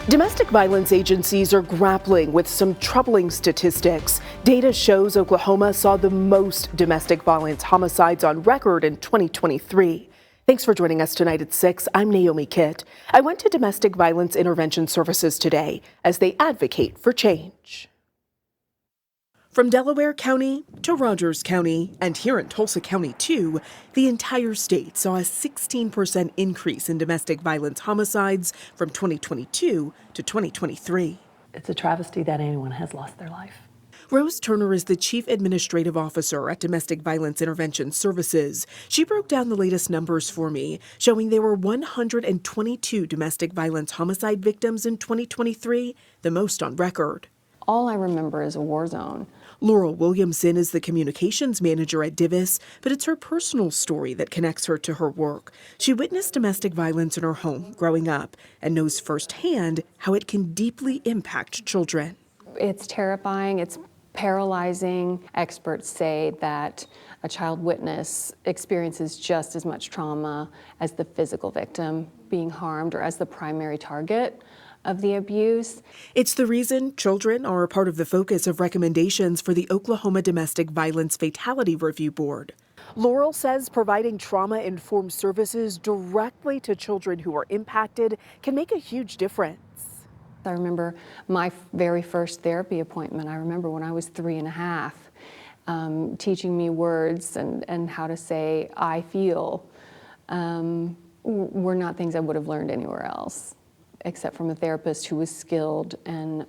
Domestic violence agencies are grappling with some troubling statistics. Data shows Oklahoma saw the most domestic violence homicides on record in 2023. Thanks for joining us tonight at 6. I'm Naomi Kitt. I went to Domestic Violence Intervention Services today as they advocate for change. From Delaware County to Rogers County, and here in Tulsa County too, the entire state saw a 16% increase in domestic violence homicides from 2022 to 2023. It's a travesty that anyone has lost their life. Rose Turner is the Chief Administrative Officer at Domestic Violence Intervention Services. She broke down the latest numbers for me, showing there were 122 domestic violence homicide victims in 2023, the most on record. All I remember is a war zone. Laurel Williamson is the communications manager at Divis, but it's her personal story that connects her to her work. She witnessed domestic violence in her home growing up and knows firsthand how it can deeply impact children. It's terrifying. It's paralyzing. Experts say that a child witness experiences just as much trauma as the physical victim being harmed or as the primary target of the abuse. It's the reason children are a part of the focus of recommendations for the Oklahoma Domestic Violence Fatality Review Board. Laurel says providing trauma-informed services directly to children who are impacted can make a huge difference. I remember my very first therapy appointment. I remember when I was 3.5, teaching me words and how to say, "I feel," were not things I would have learned anywhere else, except from a therapist who was skilled in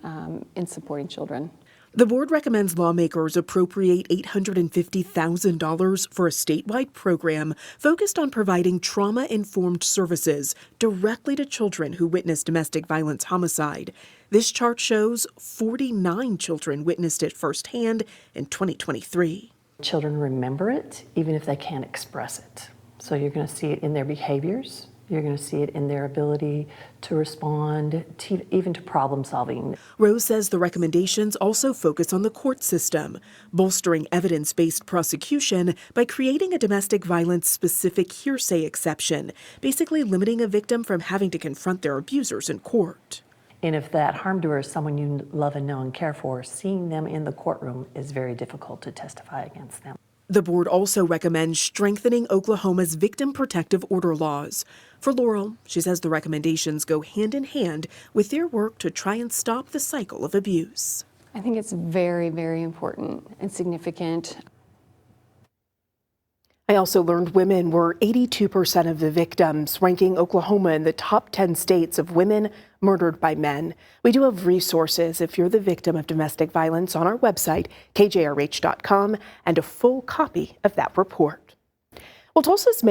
supporting children. The board recommends lawmakers appropriate $850,000 for a statewide program focused on providing trauma-informed services directly to children who witness domestic violence homicide. This chart shows 49 children witnessed it firsthand in 2023. Children remember it even if they can't express it. So you're going to see it in their behaviors. You're going to see it in their ability to respond, even to problem solving. Rose says the recommendations also focus on the court system, bolstering evidence-based prosecution by creating a domestic violence specific hearsay exception, basically limiting a victim from having to confront their abusers in court. And if that harm doer is someone you love and know and care for, seeing them in the courtroom is very difficult to testify against them. The board also recommends strengthening Oklahoma's victim protective order laws. For Laurel, she says the recommendations go hand in hand with their work to try and stop the cycle of abuse. I think it's very, very important and significant. I also learned women were 82% of the victims, ranking Oklahoma in the top 10 states of women murdered by men. We do have resources if you're the victim of domestic violence on our website, kjrh.com, and a full copy of that report. Well, Tulsa's